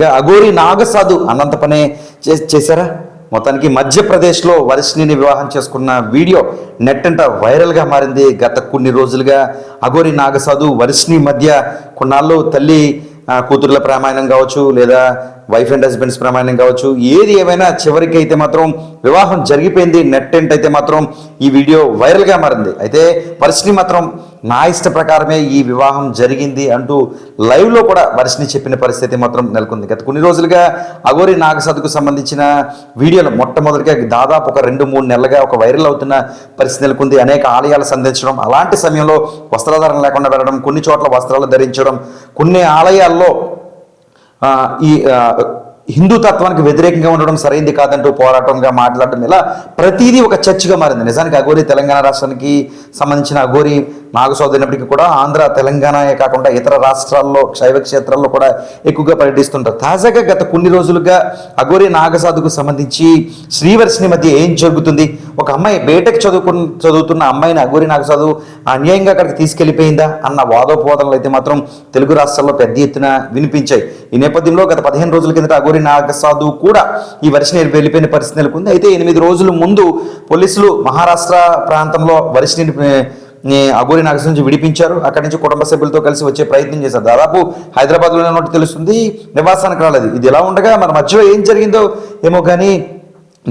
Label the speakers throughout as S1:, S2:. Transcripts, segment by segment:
S1: అఘోరి నాగసాధు అన్నంత పనే చేశారా? మొత్తానికి మధ్యప్రదేశ్లో వర్షిణిని వివాహం చేసుకున్న వీడియో నెట్ అంతా వైరల్గా మారింది. గత కొన్ని రోజులుగా అఘోరి నాగసాధు వర్షిణి మధ్య కొన్నాళ్ళు తల్లి కూతుర్ల ప్రమాణం కావచ్చు, లేదా వైఫ్ అండ్ హస్బెండ్స్ ప్రమాణం కావచ్చు, ఏది ఏమైనా చివరికి అయితే మాత్రం వివాహం జరిగిపోయింది. నెట్ ఎంట్ అయితే మాత్రం ఈ వీడియో వైరల్గా మారింది. అయితే వర్షిణి మాత్రం నా ఇష్ట ప్రకారమే ఈ వివాహం జరిగింది అంటూ లైవ్లో కూడా వర్షిణి చెప్పిన పరిస్థితి మాత్రం నెలకొంది. గత కొన్ని రోజులుగా అఘోరి నాగసాధుకు సంబంధించిన వీడియోలు మొట్టమొదటిగా దాదాపు ఒక 2-3 నెలలుగా ఒక వైరల్ అవుతున్న పరిస్థితి నెలకొంది. అనేక ఆలయాలు సందర్శించడం, అలాంటి సమయంలో వస్త్రధారణ లేకుండా వెళ్ళడం, కొన్ని చోట్ల వస్త్రాలు ధరించడం, కొన్ని ఆలయాల్లో ఈ హిందూ తత్వానికి వ్యతిరేకంగా ఉండడం సరైంది కాదంటూ పోరాటంగా మాట్లాడడం, ఇలా ప్రతిదీ ఒక చర్చగా మారింది. నిజానికి అఘోరి తెలంగాణ రాష్ట్రానికి సంబంధించిన అఘోరి నాగసాధు అయినప్పటికీ కూడా ఆంధ్ర తెలంగాణయే కాకుండా ఇతర రాష్ట్రాల్లో శైవ క్షేత్రాల్లో కూడా ఎక్కువగా పర్యటిస్తుంటారు. తాజాగా గత కొన్ని రోజులుగా అఘోరి నాగసాధుకు సంబంధించి శ్రీవర్షిణి మధ్య ఏం జరుగుతుంది? ఒక అమ్మాయి బేటెక్ చదువుతున్న అమ్మాయిని అఘోరి నాగసాధు అన్యాయంగా అక్కడికి తీసుకెళ్లిపోయిందా అన్న వాదోపవాదనలు అయితే మాత్రం తెలుగు రాష్ట్రాల్లో పెద్ద ఎత్తున వినిపించాయి. ఈ నేపథ్యంలో గత 15 రోజుల కిందట అఘోరి నాగసాధు కూడా ఈ వర్షిణి వెళ్ళిపోయిన పరిస్థితి నెలకొంది. అయితే 8 రోజుల ముందు పోలీసులు మహారాష్ట్ర ప్రాంతంలో వర్షిణిని అఘోరి నాగసాధు నుంచి విడిపించారు. అక్కడి నుంచి కుటుంబ సభ్యులతో కలిసి వచ్చే ప్రయత్నం చేశారు. దాదాపు హైదరాబాద్లోనే ఉన్నట్టు తెలుస్తుంది, నివాసానికి రాలేదు. ఇది ఎలా ఉండగా మన మధ్యలో ఏం జరిగిందో ఏమో కానీ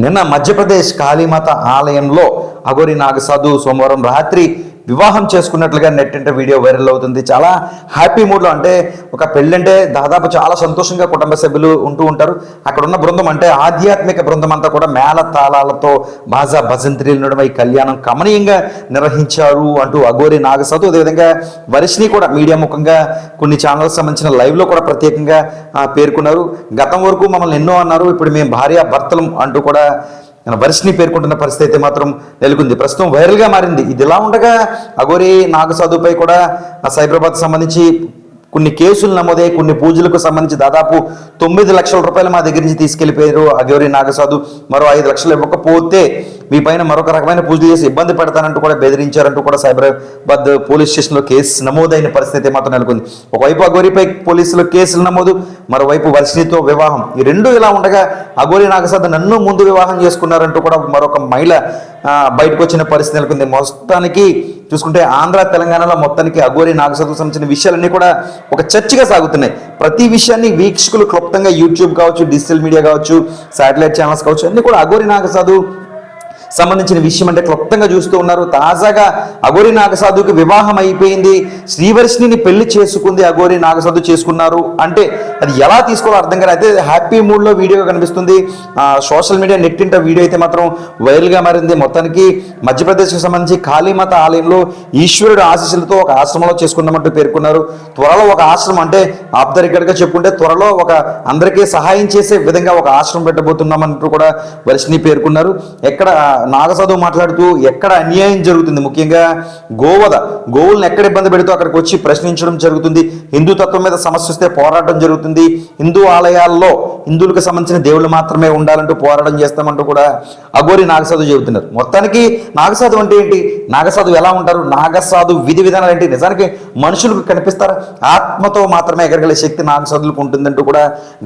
S1: నిన్న మధ్యప్రదేశ్ కాళీమాత ఆలయంలో అఘోరి నాగసాధు సోమవారం రాత్రి వివాహం చేసుకున్నట్లుగా నెట్ ఇంటర్ వీడియో వైరల్ అవుతుంది. చాలా హ్యాపీ మూడ్లో, అంటే ఒక పెళ్ళంటే దాదాపు చాలా సంతోషంగా కుటుంబ సభ్యులు ఉంటూ ఉంటారు. అక్కడ ఉన్న బృందం అంటే ఆధ్యాత్మిక బృందం అంతా కూడా మేళ తాళాలతో బాజా భజంత్రీలు నడుమ ఈ కళ్యాణం కమనీయంగా నిర్వహించారు అంటూ అఘోరి నాగసాధు, అదేవిధంగా వర్షిణి కూడా మీడియా ముఖంగా కొన్ని ఛానల్స్ సంబంధించిన లైవ్లో కూడా ప్రత్యేకంగా పేర్కొన్నారు. గతం వరకు మమ్మల్ని ఎన్నో అన్నారు, ఇప్పుడు మేము భార్య భర్తలం అంటూ కూడా వర్షిణి పేర్కొంటున్న పరిస్థితి అయితే మాత్రం నెలకొంది. ప్రస్తుతం వైరల్గా మారింది. ఇది ఇలా ఉండగా అఘోరి నాగసాధుపై కూడా సైబరాబాద్ సంబంధించి కొన్ని కేసులు నమోదయ్యాయి. కొన్ని పూజలకు సంబంధించి దాదాపు 9 లక్షల రూపాయలు మా దగ్గర నుంచి తీసుకెళ్లిపోయారు అఘోరి నాగసాధు. మరో 5 లక్షలు ఇవ్వకపోతే మీ పైన మరొక రకమైన పూజలు చేసి ఇబ్బంది పెడతానంటూ కూడా బెదిరించారంటూ కూడా సైబరాబాద్ పోలీస్ స్టేషన్లో కేసు నమోదైన పరిస్థితి మాత్రం నెలకొంది. ఒకవైపు అఘోరిపై పోలీసులు కేసులు నమోదు, మరోవైపు వర్షిణితో వివాహం. ఈ రెండు ఇలా ఉండగా అఘోరి నాగసాధు నన్ను ముందు వివాహం చేసుకున్నారంటూ కూడా మరొక మహిళ బయటకు వచ్చిన పరిస్థితి నెలకొంది. మొత్తానికి చూసుకుంటే ఆంధ్ర తెలంగాణలో మొత్తానికి అఘోరి నాగసాధుకు సంబంధించిన విషయాలన్నీ కూడా ఒక చర్చగా సాగుతున్నాయి. ప్రతి విషయాన్ని వీక్షకులు క్లుప్తంగా యూట్యూబ్ కావచ్చు, డిజిటల్ మీడియా కావచ్చు, శాటిలైట్ ఛానల్స్ కావచ్చు, అన్ని కూడా అఘోరి నాగసాధు సంబంధించిన విషయం అంటే క్లుప్తంగా చూస్తూ ఉన్నారు. తాజాగా అఘోరి నాగసాధుకి వివాహం అయిపోయింది, శ్రీవర్షిణిని పెళ్లి చేసుకుంది అఘోరి నాగసాధు చేసుకున్నారు అంటే అది ఎలా తీసుకోవాలో అర్థం కాదు. అయితే హ్యాపీ మూడ్లో వీడియో కనిపిస్తుంది. సోషల్ మీడియా నెట్ ఇంట వీడియో అయితే మాత్రం వైరల్గా మారింది. మొత్తానికి మధ్యప్రదేశ్కి సంబంధించి కాళీమాత ఆలయంలో ఈశ్వరుడు ఆశీస్సులతో ఒక ఆశ్రమంలో చేసుకున్నామంటూ పేర్కొన్నారు. త్వరలో ఒక ఆశ్రమం అంటే ఆఫ్ ద రికార్డ్గా చెప్పుకుంటే త్వరలో ఒక అందరికీ సహాయం చేసే విధంగా ఒక ఆశ్రమం పెట్టబోతున్నామంటూ కూడా వర్షిణి పేర్కొన్నారు. ఎక్కడ నాగసాధు మాట్లాడుతూ ఎక్కడ అన్యాయం జరుగుతుంది, ముఖ్యంగా గోవులను ఎక్కడ ఇబ్బంది పెడుతూ అక్కడికి వచ్చి ప్రశ్నించడం జరుగుతుంది, హిందూ తత్వం మీద సమస్య వస్తే పోరాటం జరుగుతుంది, హిందూ ఆలయాల్లో హిందువులకు సంబంధించిన దేవుళ్ళు మాత్రమే ఉండాలంటూ పోరాటం చేస్తామంటూ కూడా అఘోరి నాగసాధు చెబుతున్నారు. మొత్తానికి నాగసాధు అంటే ఏంటి, నాగసాధు ఎలా ఉంటారు, నాగసాధు విధి విధానాలు ఏంటి, నిజానికి మనుషులకు కనిపిస్తారు, ఆత్మతో మాత్రమే ఎగరగల శక్తి నాగసాధులకు ఉంటుందంటూ కూడా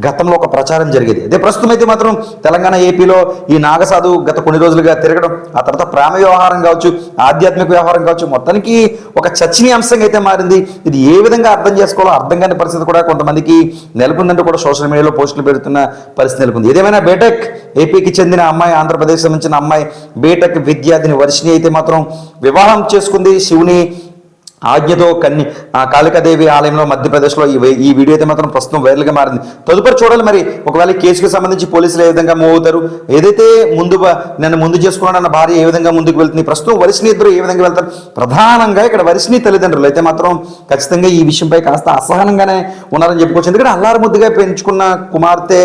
S1: గతంలో ఒక ప్రచారం జరిగేది. అదే ప్రస్తుతం అయితే మాత్రం తెలంగాణ ఏపీలో ఈ నాగసాధు గత కొన్ని రోజులుగా తిరగడం, ఆ తర్వాత ప్రేమ వ్యవహారం కావచ్చు, ఆధ్యాత్మిక వ్యవహారం కావచ్చు, మొత్తానికి ఒక చర్చనీయాంశంగా అయితే మారింది. ఇది ఏ విధంగా అర్థం చేసుకోవాలో అర్థం కాని పరిస్థితి కూడా కొంతమందికి నెలకొందంటూ కూడా సోషల్ మీడియాలో పోస్టులు పెడుతున్న పరిస్థితి నెలకొంది. ఏదేమైనా బేటెక్ ఏపీకి చెందిన అమ్మాయి, ఆంధ్రప్రదేశ్ సంబంధించిన అమ్మాయి బేటెక్ విద్యార్థిని వర్షిణి అయితే మాత్రం వివాహం చేసుకుంది శివుని ఆజ్ఞతో కాళికాదేవి ఆలయంలో మధ్యప్రదేశ్లో. ఈ వీడియో అయితే మాత్రం ప్రస్తుతం వైరల్గా మారింది. తదుపరి చూడాలి మరి ఒకవేళ ఈ కేసుకు సంబంధించి పోలీసులు ఏ విధంగా మూవ్ అవుతారు, ఏదైతే నన్ను ముందు చేసుకున్నాడన్న భార్య ఏ విధంగా ముందుకు వెళ్తుంది, ప్రస్తుతం వర్షిణి ఇద్దరు ఏ విధంగా వెళ్తారు. ప్రధానంగా ఇక్కడ వర్షిణి తల్లిదండ్రులు అయితే మాత్రం ఖచ్చితంగా ఈ విషయంపై కాస్త అసహనంగానే ఉన్నారని చెప్పుకోవచ్చు. ఎందుకంటే అల్లారు ముద్దుగా పెంచుకున్న కుమార్తె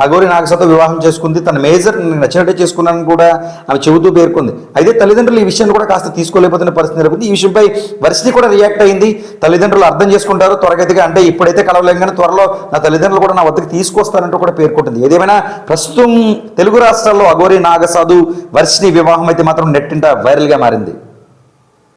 S1: అఘోరి నాగసాధు వివాహం చేసుకుంది, తన మేజర్ నచ్చినట్టే చేసుకున్నానని కూడా ఆమె చెబుతూ పేర్కొంది. అయితే తల్లిదండ్రులు ఈ విషయాన్ని కూడా కాస్త తీసుకోలేకపోతున్న పరిస్థితి నెలకొంది. ఈ విషయంపై వర్షిణి కూడా రియాక్ట్ అయింది. తల్లిదండ్రులు అర్థం చేసుకుంటారు త్వరగతిగా, అంటే ఇప్పుడైతే కలవలేం కానీ త్వరలో నా తల్లిదండ్రులు కూడా నా వద్దకు తీసుకొస్తానంటూ కూడా పేర్కొంటుంది. ఏదేమైనా ప్రస్తుతం తెలుగు రాష్ట్రాల్లో అఘోరి నాగసాధు వర్షిణి వివాహం అయితే మాత్రం నెట్టింట వైరల్గా మారింది.